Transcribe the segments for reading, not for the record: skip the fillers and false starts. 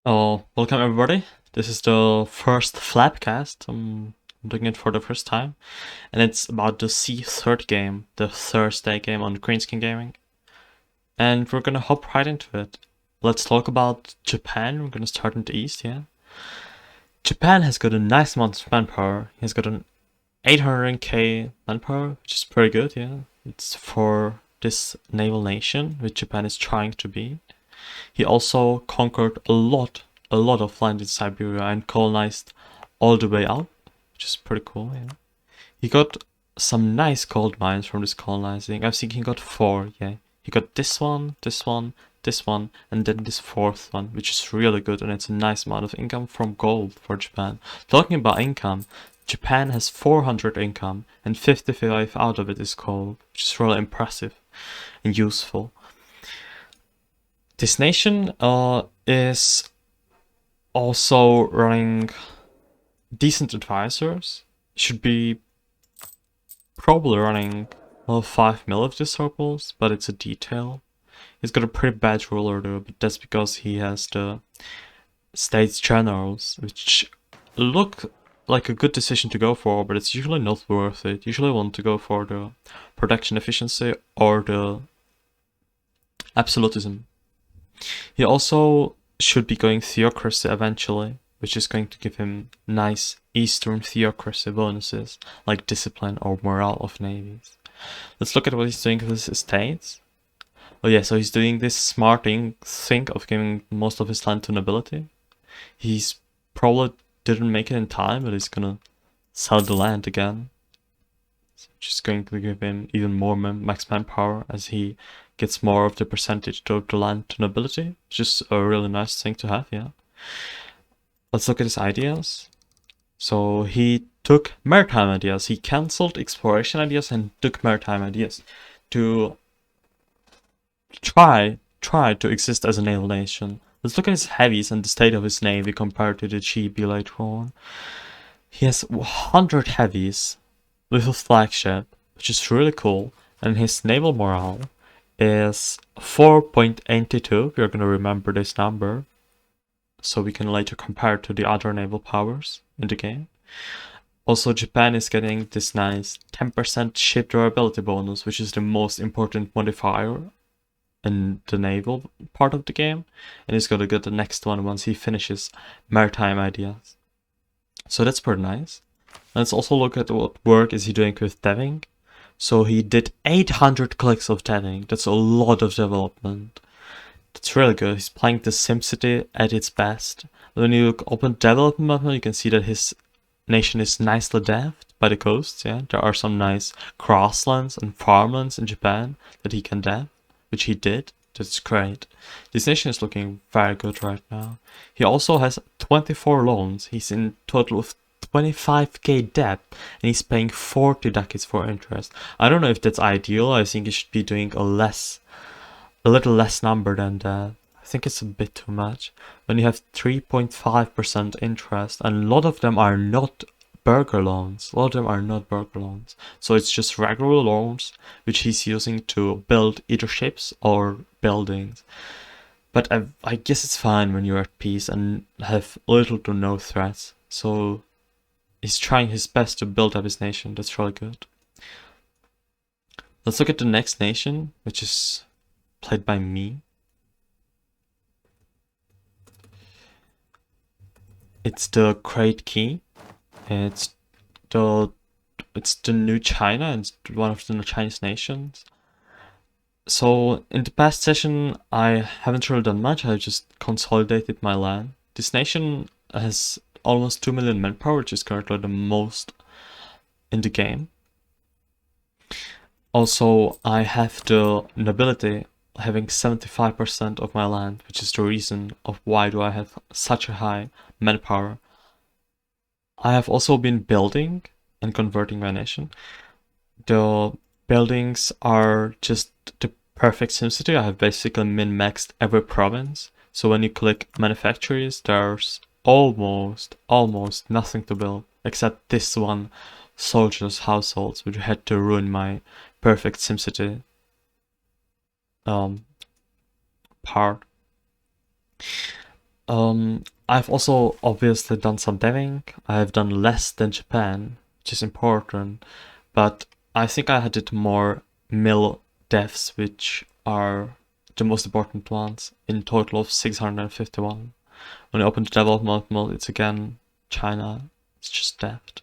Oh, welcome everybody. This is the first Flapcast. I'm doing it for the first time. And it's about the C30 game, the Thursday game on Greenskin Gaming. And we're gonna hop right into it. Let's talk about Japan. We're gonna start in the east, yeah. Japan has got a nice amount of manpower. He's got an 800k manpower, which is pretty good, yeah. It's for this naval nation, which Japan is trying to be. He also conquered a lot of land in Siberia and colonized all the way out, which is pretty cool, yeah. He got some nice gold mines from this colonizing. I think he got 4, yeah. He got this one, this one, this one, and then this 4th one, which is really good, and it's a nice amount of income from gold for Japan. Talking about income, Japan has 400 income, and 55 out of it is gold, which is really impressive and useful. This nation is also running decent advisors. Should be probably running 5 mil of these circles, but it's a detail. He's got a pretty bad ruler though, but that's because he has the States Generals, which look like a good decision to go for, but it's usually not worth it. Usually want to go for the production efficiency or the absolutism. He also should be going theocracy eventually, which is going to give him nice Eastern theocracy bonuses, like discipline or morale of navies. Let's look at what he's doing with his estates. Oh yeah, so he's doing this smart thing of giving most of his land to nobility. He's probably didn't make it in time, but he's gonna sell the land again. So just going to give him even more max manpower as he gets more of the percentage of the land to nobility. Just a really nice thing to have, yeah. Let's look at his ideas. So he took maritime ideas. He cancelled exploration ideas and took maritime ideas to try to exist as a naval nation. Let's look at his heavies and the state of his navy compared to the GB later on. He has 100 heavies with a flagship, which is really cool, and his naval morale is 4.82. We're gonna remember this number so we can later compare to the other naval powers in the game. Also, Japan is getting this nice 10% ship durability bonus, which is the most important modifier in the naval part of the game, and he's gonna get the next one once he finishes maritime ideas. So that's pretty nice. Let's also look at what work is he doing with deving. So he did 800 clicks of deving. That's a lot of development. That's really good. He's playing the SimCity at its best. When you open development menu, you can see that his nation is nicely deved by the coasts. Yeah, there are some nice grasslands and farmlands in Japan that he can dev, which he did. That's great. This nation is looking very good right now. He also has 24 loans. He's in total of 25k debt, and he's paying 40 ducats for interest. I don't know if that's ideal. I think he should be doing a little less number than that. I think it's a bit too much. When you have 3.5% interest, and a lot of them are not burger loans. A lot of them are not burger loans. So it's just regular loans, which he's using to build either ships or buildings. But I guess it's fine when you're at peace and have little to no threats. So he's trying his best to build up his nation. That's really good. Let's look at the next nation, which is played by me. It's the Great Key. It's the new China, and it's one of the Chinese nations. So in the past session, I haven't really done much. I just consolidated my land. This nation has almost 2 million manpower, which is currently the most in the game. Also, I have the nobility having 75% of my land, which is the reason of why do I have such a high manpower. I have also been building and converting my nation. The buildings are just the perfect SimCity. I have basically min-maxed every province. So when you click manufacturers, there's almost nothing to build except this one soldiers' households, which had to ruin my perfect SimCity part. I've also obviously done some deving. I've done less than Japan, which is important, but I think I did more mill devs, which are the most important ones, in total of 651. When you open the development mode, it's again China. It's just deft.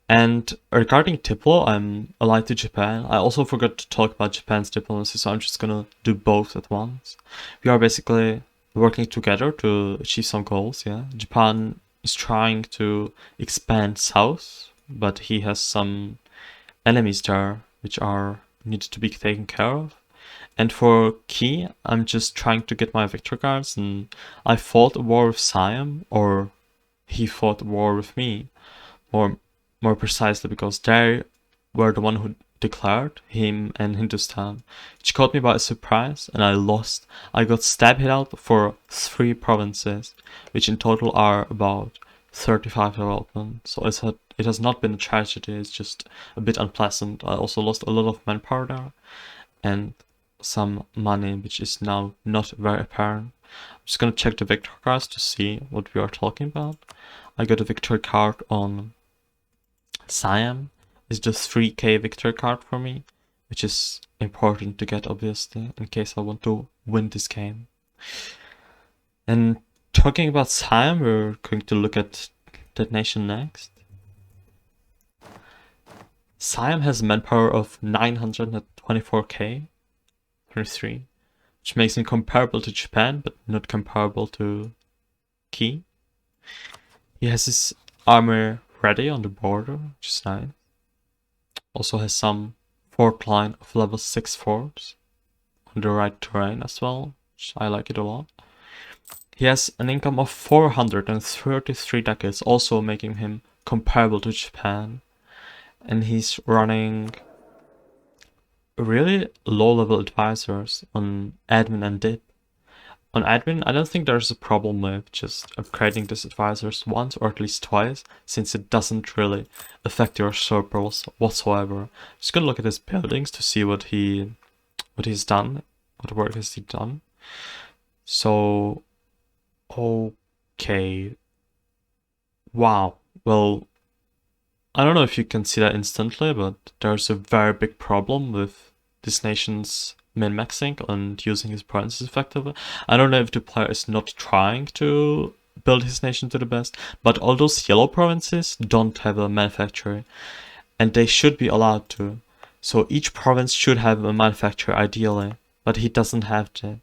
And regarding Diplo, I'm allied to Japan. I also forgot to talk about Japan's diplomacy, so I'm just gonna do both at once. We are basically working together to achieve some goals, yeah. Japan is trying to expand south, but he has some enemies there which are needed to be taken care of. And for Key, I'm just trying to get my victory cards, and I fought a war with Siam, or he fought a war with me, or more precisely because they were the one who declared, him and Hindustan, which caught me by surprise, and I lost. I got stab hit out for 3 provinces, which in total are about 35 development. So it has not been a tragedy, it's just a bit unpleasant. I also lost a lot of manpower there, and some money, which is now not very apparent. I'm just gonna check the victory cards to see what we are talking about. I got a victory card on Siam. Is the 3k victory card for me, which is important to get, obviously, in case I want to win this game. And talking about Siam, we're going to look at that nation next. Siam has manpower of 924k, 23, which makes him comparable to Japan, but not comparable to Key. He has his armor ready on the border, which is nice. Also has some fort line of level 6 forts on the right terrain as well, which I like it a lot. He has an income of 433 decades, also making him comparable to Japan. And he's running really low level advisors on admin and dip. On admin, I don't think there's a problem with just upgrading these advisors once or at least twice, since it doesn't really affect your surplus whatsoever. Just gonna look at his buildings to see what he's done, what work has he done. So, okay, wow. Well, I don't know if you can see that instantly, but there's a very big problem with this nation's min-maxing and using his provinces effectively. I don't know if the player is not trying to build his nation to the best, but all those yellow provinces don't have a manufacturer, and they should be allowed to. So each province should have a manufacturer ideally, but he doesn't have that.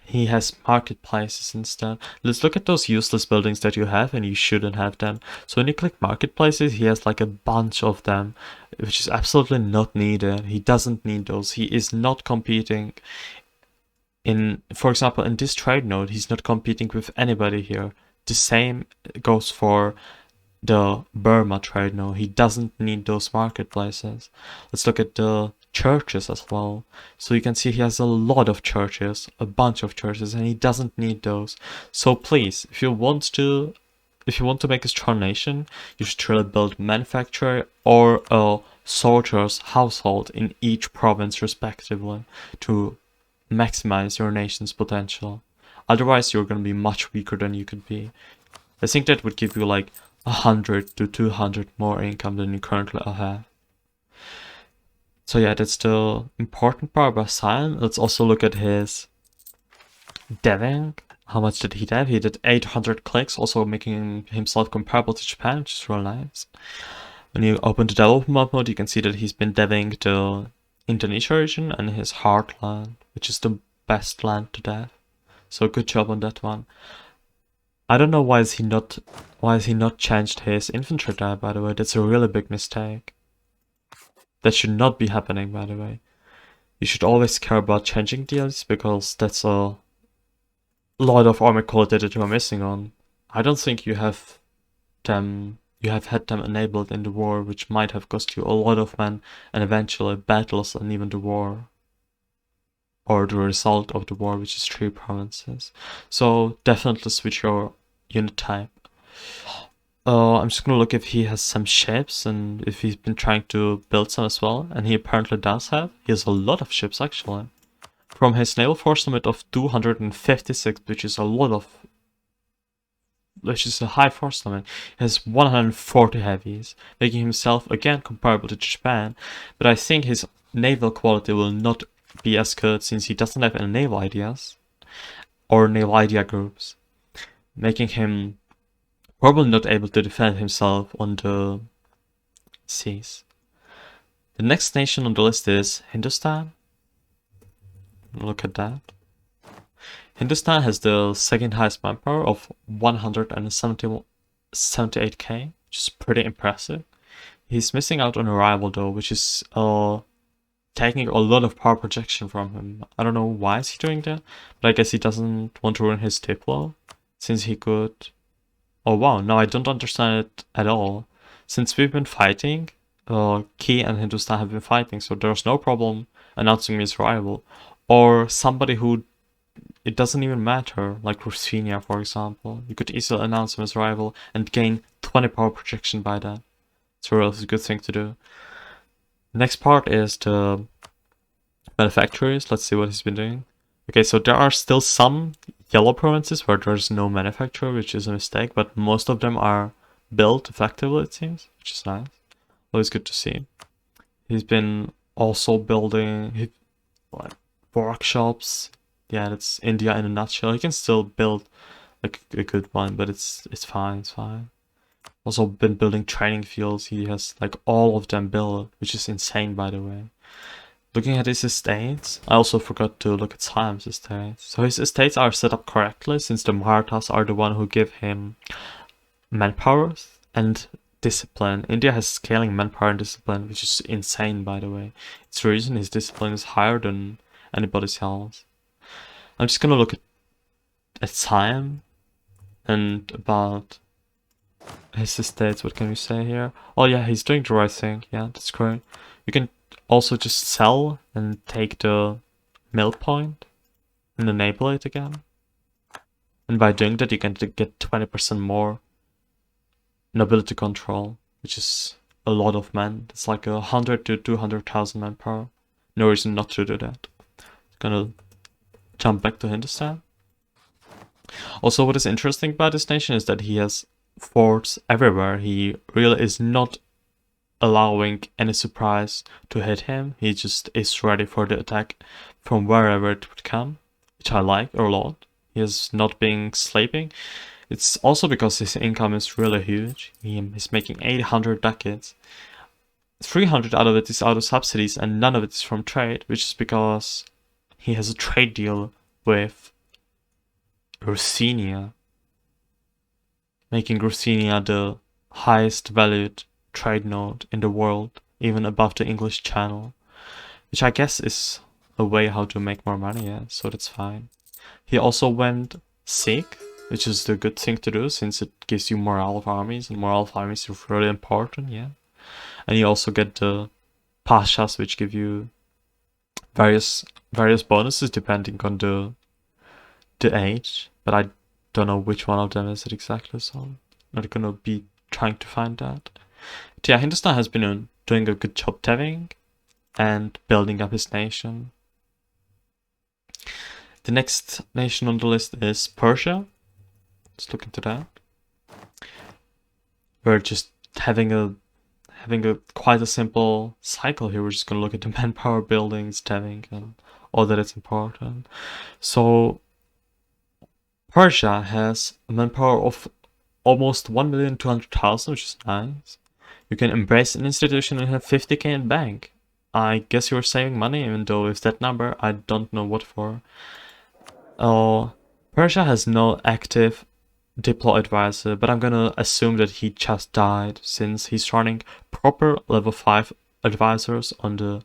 He has marketplaces instead. Let's look at those useless buildings that you have and you shouldn't have them. So when you click marketplaces, he has like a bunch of them, which is absolutely not needed. He doesn't need those. He is not competing in, for example, in this trade node, he's not competing with anybody here. The same goes for the Burma trade node. He doesn't need those marketplaces. Let's look at the churches as well. So you can see he has a lot of churches, a bunch of churches, and he doesn't need those. So please, if you want to make a strong nation, you should really build manufacturer or a soldier's household in each province respectively to maximize your nation's potential. Otherwise, you're going to be much weaker than you could be. I think that would give you like 100 to 200 more income than you currently have. So yeah, that's the important part about Siam. Let's also look at his deving. How much did he dev? He did 800 clicks, also making himself comparable to Japan, which is real nice. When you open the development mode, you can see that he's been deving the Indonesia region and his heartland, which is the best land to dev. So good job on that one. I don't know why is he not changed his infantry there, by the way. That's a really big mistake. That should not be happening, by the way. You should always care about changing deals, because that's a lot of armor quality that you are missing on. I don't think you have had them enabled in the war, which might have cost you a lot of men and eventually battles and even the war. Or the result of the war, which is 3 provinces. So definitely switch your unit type. I'm just gonna look if he has some ships and if he's been trying to build some as well. And he apparently does have. He has a lot of ships actually. From his naval force limit of 256, which is a lot of which is a high force limit. He has 140 heavies, making himself again comparable to Japan, but I think his naval quality will not be as good since he doesn't have any naval ideas or naval idea groups, making him probably not able to defend himself on the seas. The next nation on the list is Hindustan. Look at that. Hindustan has the second highest manpower of 178k, which is pretty impressive. He's missing out on a rival though, which is taking a lot of power projection from him. I don't know why is he doing that, but I guess he doesn't want to ruin his Diplo, since he could... Oh wow, no, I don't understand it at all. Since we've been fighting, Ki and Hindustan have been fighting, so there's no problem announcing me as rival. Or somebody who... It doesn't even matter, like Ruthenia, for example. You could easily announce him as rival and gain 20 power projection by that. It's a really good thing to do. Next part is the manufacturers. Let's see what he's been doing. Okay, so there are still some yellow provinces where there's no manufacturer, which is a mistake, but most of them are built effectively, it seems, which is nice. Always good to see. He's been also building like workshops. Yeah, that's India in a nutshell. He can still build like a good one, but it's fine, it's fine. Also been building training fields. He has like all of them built, which is insane, by the way. Looking at his estates, I also forgot to look at Siam's estates. So his estates are set up correctly, since the Marathas are the one who give him manpower and discipline. India has scaling manpower and discipline, which is insane, by the way. It's the reason his discipline is higher than anybody's else. I'm just gonna look at Siam and about his estates. What can we say here? Oh yeah, he's doing the right thing. Yeah, that's great. You can also just sell and take the mill point and enable it again. And by doing that, you can get 20% more nobility control, which is a lot of men. It's like 100 to 200,000 manpower. No reason not to do that. Gonna jump back to Hindustan. Also, what is interesting about this nation is that he has forts everywhere. He really is not allowing any surprise to hit him. He just is ready for the attack from wherever it would come, which I like a lot. He is not being sleeping. It's also because his income is really huge. He is making 800 ducats. 300 out of it is out of subsidies and none of it is from trade, which is because he has a trade deal with Ruthenia, making Ruthenia the highest valued trade node in the world, even above the English Channel, which I guess is a way how to make more money, yeah, so that's fine. He also went Sikh, which is the good thing to do since it gives you morale of armies, and morale of armies is really important, yeah. And you also get the Pashas, which give you various bonuses depending on the age, but I don't know which one of them is it exactly, so I'm not gonna be trying to find that. But yeah, Hindustan has been doing a good job tethering and building up his nation. The next nation on the list is Persia. Let's look into that. We're just having a quite a simple cycle here. We're just gonna look at the manpower, buildings, tethering, and all that is important. So Persia has a manpower of almost 1,200,000, which is nice. You can embrace an institution and have 50k in bank. I guess you're saving money, even though with that number, I don't know what for. Persia has no active Diplo advisor, but I'm gonna assume that he just died since he's running proper level 5 advisors on the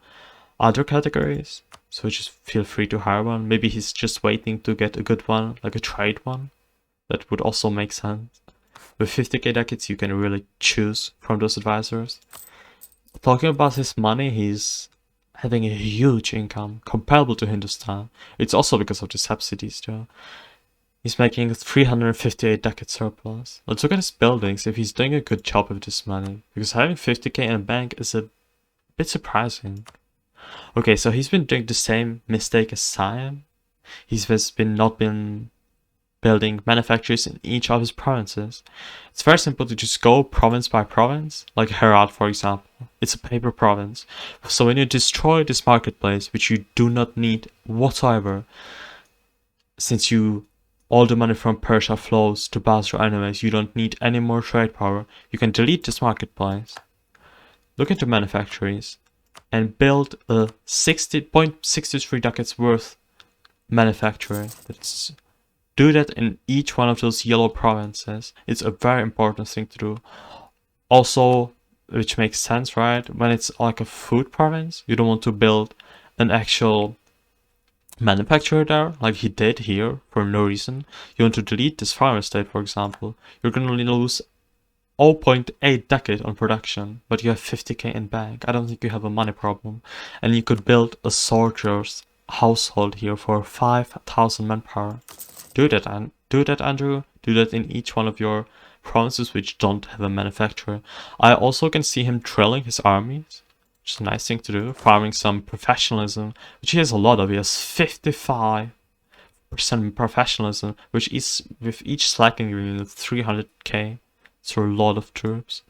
other categories. So just feel free to hire one. Maybe he's just waiting to get a good one, like a trade one. That would also make sense. With 50k ducats, you can really choose from those advisors. Talking about his money, he's having a huge income comparable to Hindustan. It's also because of the subsidies though. He's making 358 ducat surplus. Let's look at his buildings if he's doing a good job with this money, because having 50k in a bank is a bit surprising. Okay, so he's been doing the same mistake as Siam. He's been building manufactories in each of his provinces. It's very simple to just go province by province, like Herat for example. It's a paper province. So when you destroy this marketplace, which you do not need whatsoever, since all the money from Persia flows to Basra anyways, you don't need any more trade power, you can delete this marketplace, look into manufactories, and build a 60.63 ducats worth manufacturer. Do that in each one of those yellow provinces. It's a very important thing to do. Also, which makes sense, right? When it's like a food province, you don't want to build an actual manufacturer there, like he did here, for no reason. You want to delete this farm estate, for example. You're gonna lose 0.8 decade on production, but you have 50k in bank. I don't think you have a money problem. And you could build a soldier's household here for 5,000 manpower. Do that, Andrew. Do that in each one of your provinces which don't have a manufacturer. I also can see him drilling his armies, which is a nice thing to do. Farming some professionalism, which he has a lot of. He has 55% professionalism, which is with each slacking unit 300k. It's a lot of troops.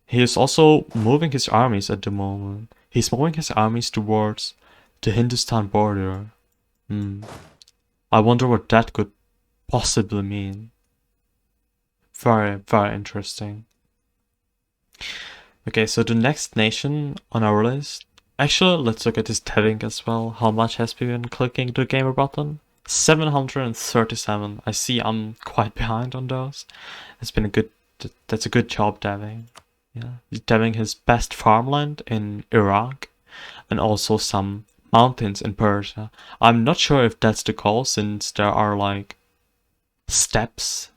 He is also moving his armies at the moment. He's moving his armies towards the Hindustan border. I wonder what that could possibly mean. Very, very interesting. Okay, so the next nation on our list. Actually, let's look at this tabbing as well. How much has been clicking the gamer button? 737. I see I'm quite behind on those. That's a good job dabbing. Yeah, he's dabbing his best farmland in Iraq and also some mountains in Persia. I'm not sure if that's the call, since there are like steppes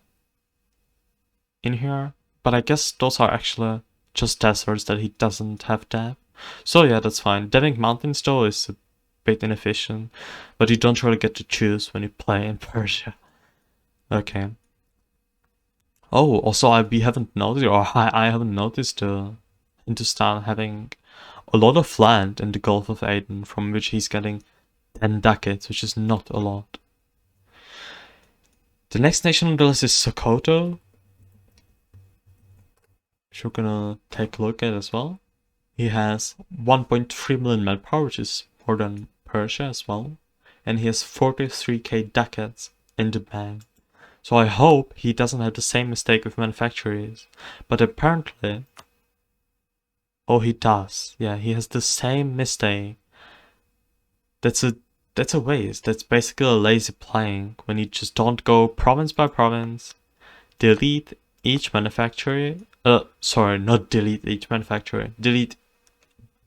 in here, but I guess those are actually just deserts that he doesn't have dab. So yeah, that's fine. Dabbing mountains though is a bit inefficient, but you don't really get to choose when you play in Persia. Okay. Oh, also I haven't noticed Hindustan having a lot of land in the Gulf of Aden, from which he's getting 10 ducats, which is not a lot. The next nation on the list is Sokoto, which we're gonna take a look at as well. He has 1.3 million manpower, which is more than Persia as well. And he has 43k ducats in the bank. So I hope he doesn't have the same mistake with manufacturers. But apparently... Oh, he does. Yeah, he has the same mistake. That's a waste. That's basically a lazy playing, when you just don't go province by province, delete each manufacturer. Sorry, not delete each manufacturer. Delete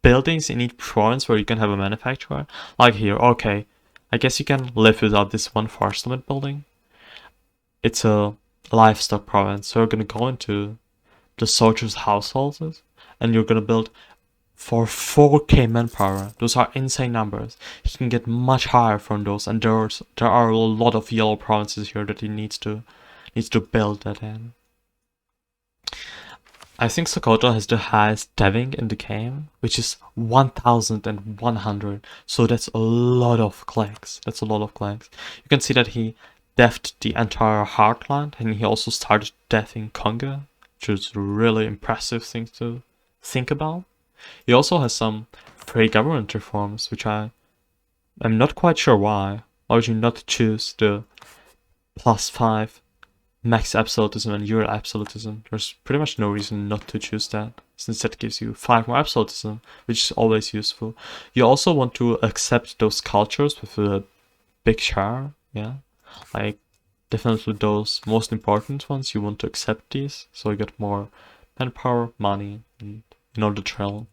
buildings in each province where you can have a manufacturer. Like here, okay. I guess you can live without this one forest limit building. It's a livestock province, so you're gonna go into the soldiers' households, and you're gonna build for 4k manpower. Those are insane numbers. He can get much higher from those, and there are a lot of yellow provinces here that he needs to build that in. I think Sokoto has the highest dabbing in the game, which is 1100. So that's a lot of clicks. You can see that he deathed the entire heartland, and he also started deathing Congo, which is a really impressive thing to think about. He also has some free government reforms, which I'm not quite sure why. Why would you not choose the +5 max absolutism and Euro absolutism? There's pretty much no reason not to choose that, since that gives you 5 more absolutism, which is always useful. You also want to accept those cultures with a big share, yeah? Like, definitely those most important ones, you want to accept these, so you get more manpower, money, and you know the drill.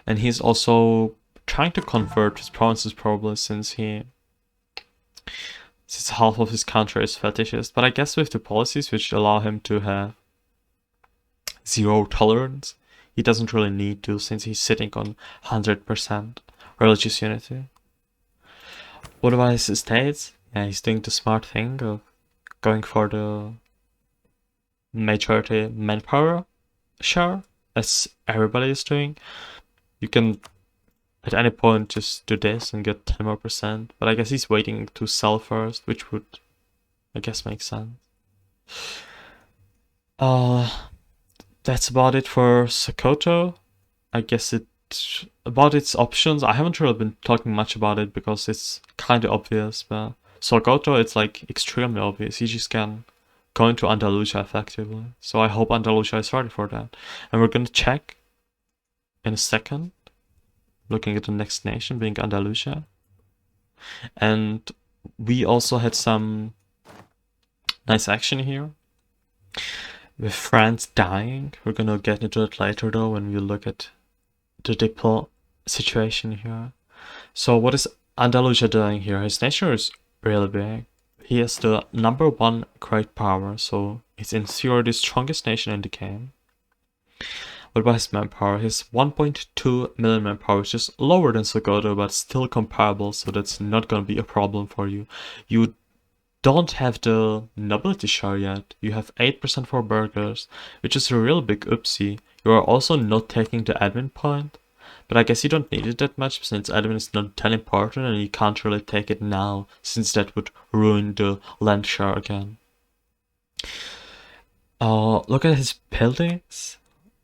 And he's also trying to convert his provinces probably, since half of his country is fetishist, but I guess with the policies which allow him to have 0 tolerance, he doesn't really need to, since he's sitting on 100% religious unity. What about his estates? Yeah, he's doing the smart thing of going for the majority manpower share, as everybody is doing. You can at any point just do this and get 10 more %, but I guess he's waiting to sell first, which would I guess makes sense. Uh, that's about it for Sokoto. I guess about its options. I haven't really been talking much about it because it's kind of obvious, but Sokoto, it's like extremely obvious. You just can go into Andalusia effectively. So I hope Andalusia is ready for that. And we're gonna check in a second, looking at the next nation being Andalusia. And we also had some nice action here with France dying. We're gonna get into it later though when we look at the diplo situation here. So what is Andalusia doing here? His nation is really big. He is the #1 great power, so it's in theory the strongest nation in the game. What about his manpower? His 1.2 million manpower, which is lower than Sokoto, but still comparable, so that's not gonna be a problem for you. You don't have the nobility share yet. You have 8% for burghers, which is a real big oopsie. You are also not taking the admin point, but I guess you don't need it that much since admin is not that important and you can't really take it now since that would ruin the land share again. Look at his buildings.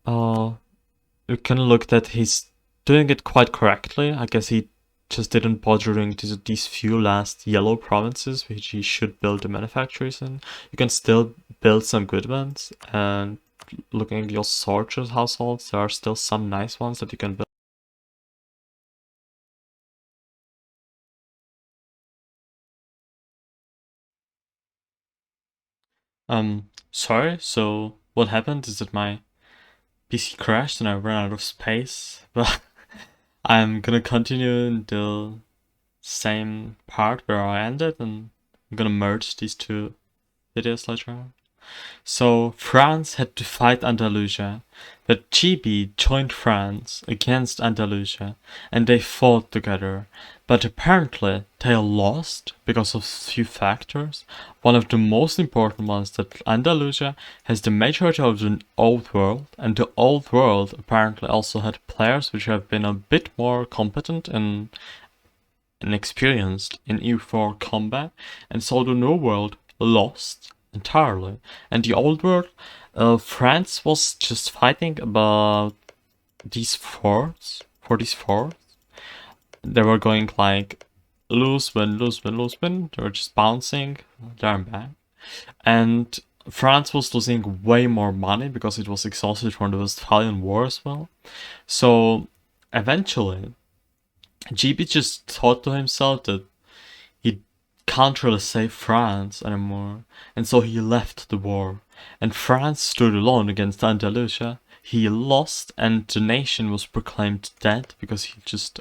We can look that he's doing it quite correctly. I guess he just didn't bother doing these few last yellow provinces which he should build the manufacturers in. You can still build some good ones, and looking at your soldiers households, there are still some nice ones that you can build. Sorry, so what happened is that my PC crashed and I ran out of space, but I'm gonna continue in the same part where I ended, and I'm gonna merge these two videos later on. So France had to fight Andalusia, but GB joined France against Andalusia, and they fought together. But apparently they lost because of few factors. One of the most important ones that Andalusia has the majority of the old world, and the old world apparently also had players which have been a bit more competent and experienced in EU4 combat, and so the new world lost entirely. And the old world, France was just fighting about these forts. For these forts, they were going like lose, win, lose, win, lose, win. They were just bouncing there and back. And France was losing way more money because it was exhausted from the Westphalian War as well. So eventually, GB just thought to himself that he can't really save France anymore, and so he left the war. And France stood alone against Andalusia. He lost, and the nation was proclaimed dead because he just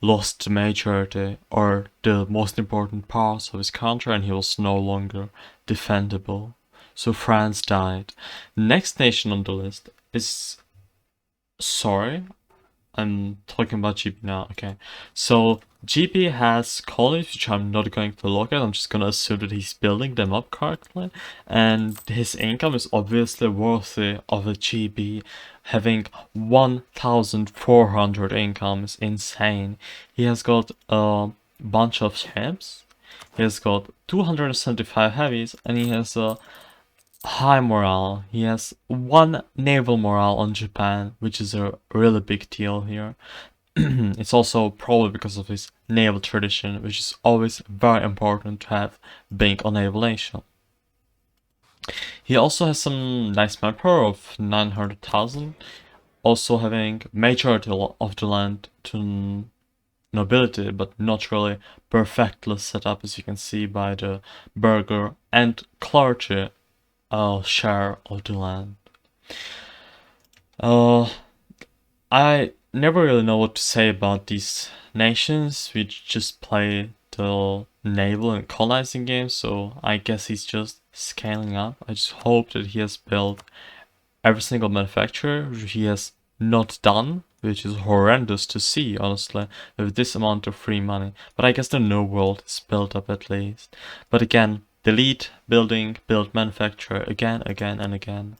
lost the majority or the most important parts of his country, and he was no longer defendable. So France died. The next nation on the list is. Sorry, I'm talking about GB now, okay. So GB has colonies, which I'm not going to look at. I'm just gonna assume that he's building them up correctly. And his income is obviously worthy of a GB. Having 1,400 income is insane. He has got a bunch of ships. He has got 275 heavies, and he has a high morale. He has 1 naval morale on Japan, which is a really big deal here. It's also probably because of his naval tradition, which is always very important to have being a naval nation. He also has some nice manpower of 900,000, also having majority of the land to nobility, but not really perfectly set up, as you can see by the burgher and clergy share of the land. I never really know what to say about these nations which just play the naval and colonizing games, so I guess he's just scaling up. I just hope that he has built every single manufacturer which he has not done, which is horrendous to see, honestly, with this amount of free money. But I guess the new world is built up at least. But again, delete, building, build, manufacturer, again, again, and again.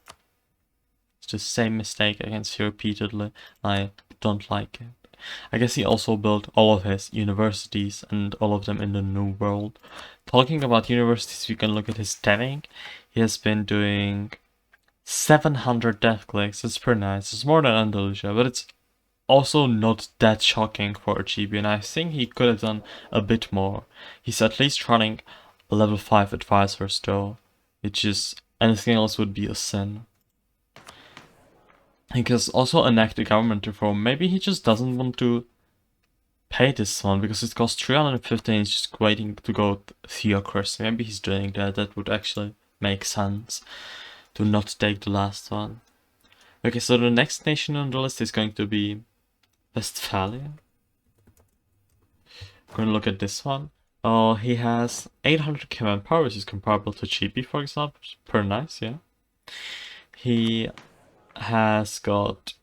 It's the same mistake I can see repeatedly. I don't like it. I guess he also built all of his universities and all of them in the New World. Talking about universities, we can look at his deving. He has been doing 700 death clicks. It's pretty nice. It's more than Andalusia, but it's also not that shocking for a GB, and I think he could have done a bit more. He's at least running level 5 advisors though, which is anything else would be a sin. He can also enact the government reform. Maybe he just doesn't want to pay this one because it costs 350 and he's just waiting to go theocracy. Maybe he's doing that. That would actually make sense to not take the last one. Okay, so the next nation on the list is going to be Westphalia. We're gonna look at this one. Oh, he has 800k manpower, which is comparable to GB, for example. Which is pretty nice, yeah. He has got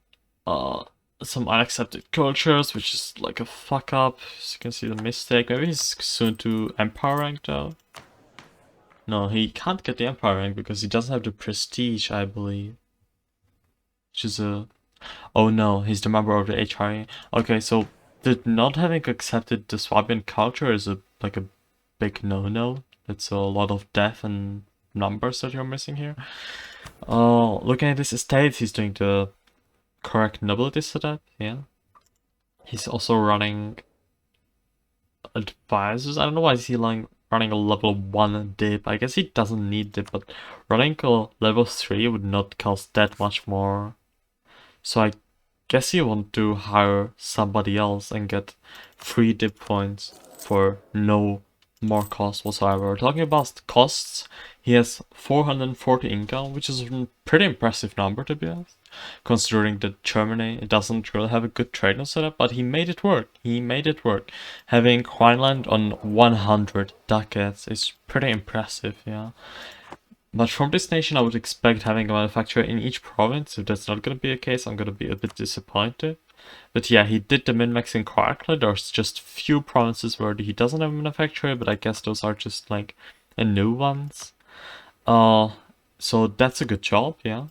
some unaccepted cultures, which is like a fuck up. As you can see the mistake. Maybe he's soon to Empire rank though. No, he can't get the Empire rank because he doesn't have the prestige, I believe. Which is a... Oh no, he's the member of the HRA. Okay, so not having accepted the Swabian culture is a big no-no. It's a lot of death and numbers that you're missing here. Looking at his estate, he's doing the correct nobility setup, yeah. He's also running advisors. I don't know why is he running a level 1 dip. I guess he doesn't need dip, but running a level 3 would not cost that much more. So I guess you want to hire somebody else and get free dip points for no more cost whatsoever. Talking about costs, he has 440 income, which is a pretty impressive number to be honest, considering that Germany doesn't really have a good trading setup, but he made it work. He made it work. Having Rhineland on 100 ducats is pretty impressive, yeah. But from this nation, I would expect having a manufacturer in each province. If that's not going to be the case, I'm going to be a bit disappointed. But yeah, he did the min-maxing correctly. There's just few provinces where he doesn't have a manufacturer, but I guess those are just like new ones. So that's a good job, yeah.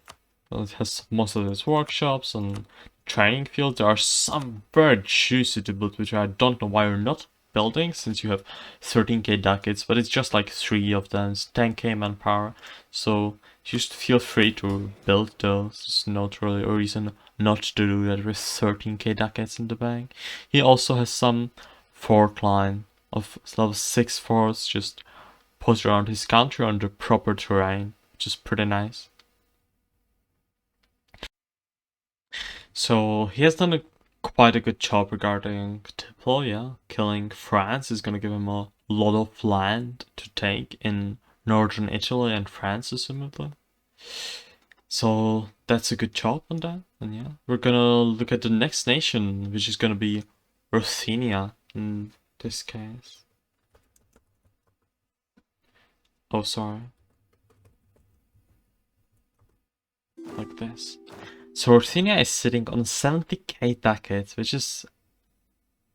It has most of its workshops and training fields. There are some very juicy to build, which I don't know why you're not building, since you have 13k ducats, but it's just like 3 of them, it's 10k manpower, so just feel free to build those. There's not really a reason not to do that with 13k ducats in the bank. He also has some fort line of level 6 forts just put around his country on the proper terrain, which is pretty nice. So he has done quite a good job regarding Tiplo, yeah. Killing France is gonna give him a lot of land to take in northern Italy and France, assumedly. So that's a good job on that, and yeah. We're gonna look at the next nation, which is gonna be Ruthenia in this case. Oh, sorry. Like this. So Ruthenia is sitting on 70k ducats, which is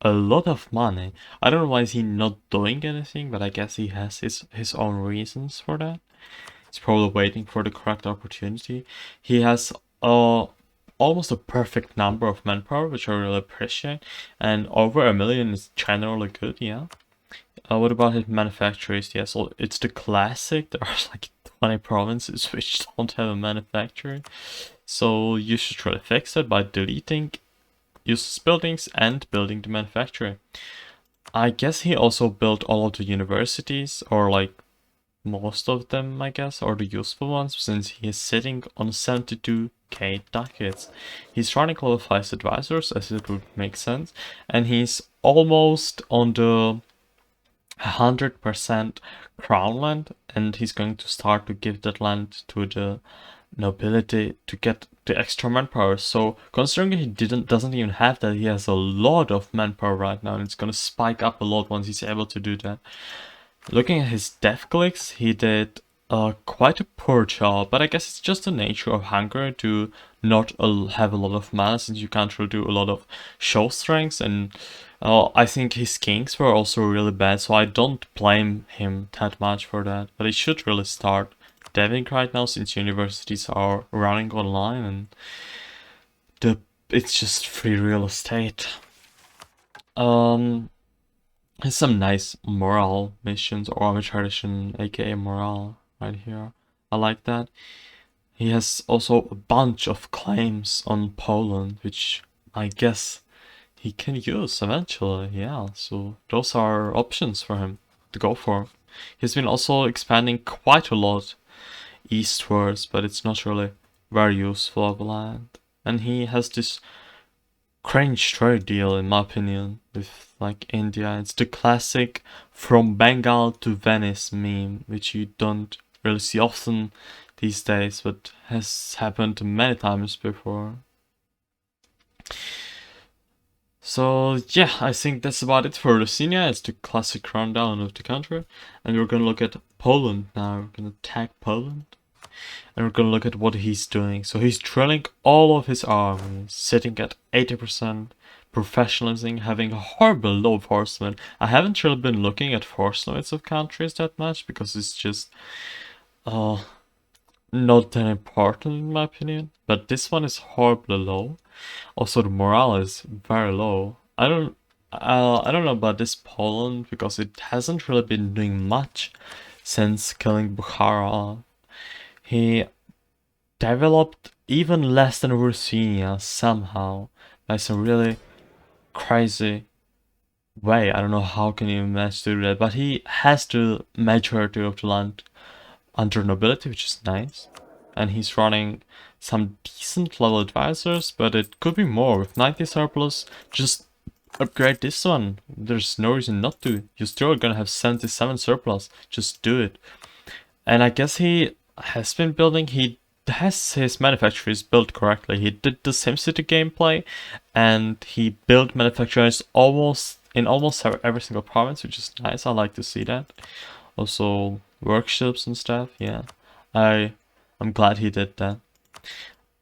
a lot of money. I don't know why is he not doing anything, but I guess he has his own reasons for that. He's probably waiting for the correct opportunity. He has almost a perfect number of manpower, which I really appreciate, and over 1 million is generally good, yeah. What about his manufacturers? Yeah, so it's the classic. There are like 20 provinces which don't have a manufacturer. So you should try to fix it by deleting useless buildings and building the manufacturer. I guess he also built all of the universities, or like most of them, I guess, or the useful ones, since he is sitting on 72k ducats. He's running level 5 advisors, as it would make sense, and he's almost on the 100% crown land, and he's going to start to give that land to the nobility to get the extra manpower. So considering he doesn't even have that, he has a lot of manpower right now, and it's gonna spike up a lot once he's able to do that. Looking at his death clicks, he did quite a poor job, but I guess it's just the nature of Hungary to not have a lot of mana, since you can't really do a lot of show strengths, and I think his kings were also really bad, so I don't blame him that much for that. But he should really start deving right now, since universities are running online and it's just free real estate. Um, has some nice morale missions or arbitration, aka morale, right here. I like that. He has also a bunch of claims on Poland, which I guess he can use eventually, yeah. So those are options for him to go for. He's been also expanding quite a lot eastwards, but it's not really very useful of land. And he has this cringe trade deal, in my opinion, with like India. It's the classic from Bengal to Venice meme, which you don't really see often these days, but has happened many times before. So yeah, I think that's about it for Rusinia. It's the classic rundown of the country. And we're gonna look at Poland now. We're gonna tag Poland. And we're gonna look at what he's doing. So he's drilling all of his armies, sitting at 80% professionalism, having a horrible low force limit. I haven't really been looking at force limits of countries that much because it's just not that important in my opinion. But this one is horribly low. Also, the morale is very low. I don't know about this Poland because it hasn't really been doing much since killing Bukhara. He developed even less than Rusinia somehow by some really crazy way. I don't know how can you manage to do that, but he has the majority of the land under nobility, which is nice. And he's running some decent level advisors, but it could be more. With 90 surplus, just upgrade this one. There's no reason not to. You're still gonna have 77 surplus. Just do it. And I guess he has been building, he has his manufacturers built correctly. He did the SimCity gameplay, and he built manufacturers in almost every single province, which is nice. I like to see that. Also workshops and stuff, yeah. I'm glad he did that.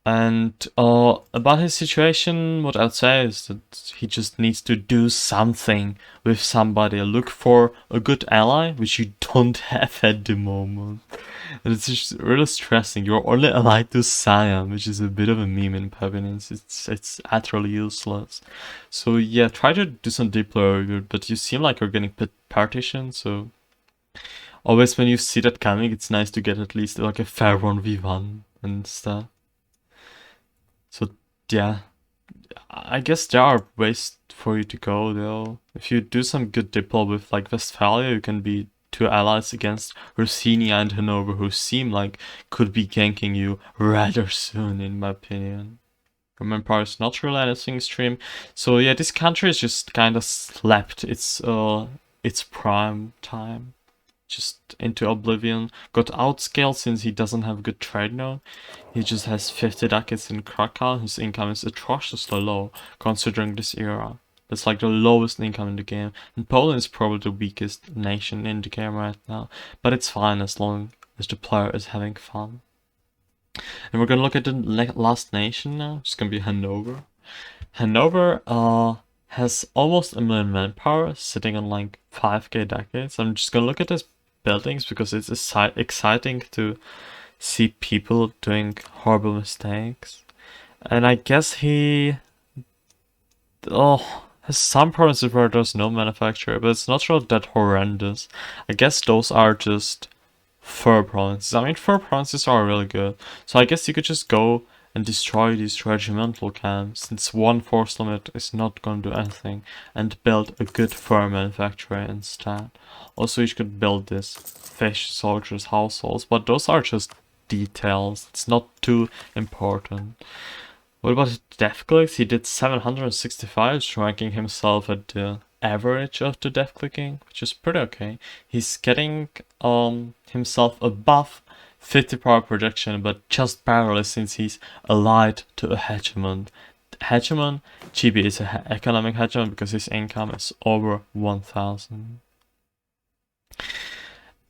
And about his situation, what I'd say is that he just needs to do something with somebody. Look for a good ally, which you don't have at the moment. And it's just really stressing. You're only allied to Siam, which is a bit of a meme in Pavilions. It's utterly useless. So yeah, try to do some deploy, but you seem like you're getting partitioned, so always when you see that coming, it's nice to get at least like a fair 1v1 and stuff. So yeah, I guess there are ways for you to go though. If you do some good diplo with like Westphalia, you can be two allies against Rossinia and Hanover, who seem like could be ganking you rather soon, in my opinion. Roman Empire is not really anything extreme. So yeah, this country is just kind of slept its prime time just into oblivion. Got outscaled since he doesn't have good trade now. He just has 50 ducats in Krakow. His income is atrociously low considering this era. That's like the lowest income in the game. And Poland is probably the weakest nation in the game right now. But it's fine as long as the player is having fun. And we're gonna look at the last nation now. It's gonna be Hanover. Hanover has almost a million manpower, sitting on like 5k decades. I'm just gonna look at his buildings because it's exciting to see people doing horrible mistakes. And I guess he has some provinces where there's no manufacturer, but it's not really that horrendous. I guess those are just fur provinces. I mean, fur provinces are really good. So I guess you could just go and destroy these regimental camps, since one force limit is not going to do anything, and build a good fur manufacturer instead. Also, you could build this fish soldiers households, but those are just details. It's not too important. What about death clicks? He did 765, ranking himself at the average of the death clicking, which is pretty okay. He's getting himself above 50 power projection, but just barely since he's allied to a hegemon. Hegemon, Chibi is an economic hegemon because his income is over 1000.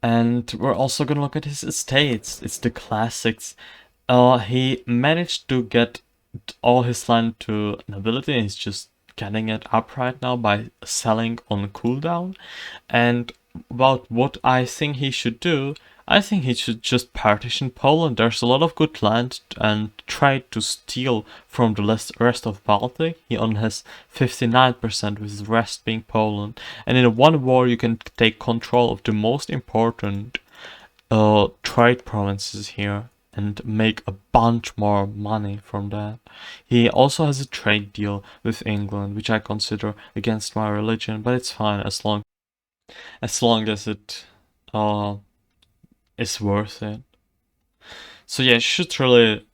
And we're also gonna look at his estates. It's the classics. He managed to get all his land to nobility, and he's just getting it up right now by selling on cooldown. And about what I think he should do, I think he should just partition Poland. There's a lot of good land and try to steal from the rest of Baltic. He only has 59% with the rest being Poland. And in one war you can take control of the most important trade provinces here and make a bunch more money from that. He also has a trade deal with England, which I consider against my religion, but it's fine as long as it is worth it. So yeah, you should really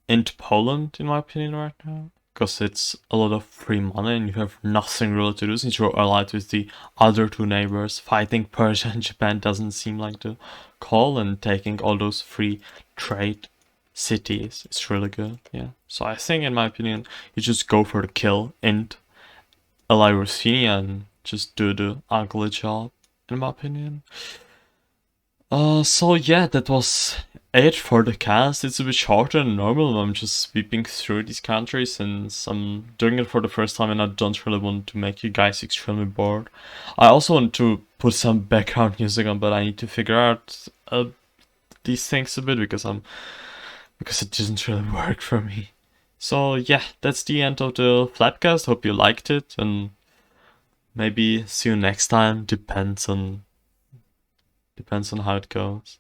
into Poland in my opinion right now, because it's a lot of free money and you have nothing really to do since you're allied with the other two neighbors. Fighting Persia and Japan doesn't seem like the call, and taking all those free trade cities is really good. Yeah, so I think in my opinion you just go for the kill and ally Ruthenia and just do the ugly job in my opinion. So yeah, that was it for the cast. It's a bit shorter than normal. I'm just sweeping through these countries since I'm doing it for the first time and I don't really want to make you guys extremely bored. I also want to put some background music on, but I need to figure out these things a bit because it doesn't really work for me. So yeah, that's the end of the Flapcast. Hope you liked it and maybe see you next time. Depends on how it goes.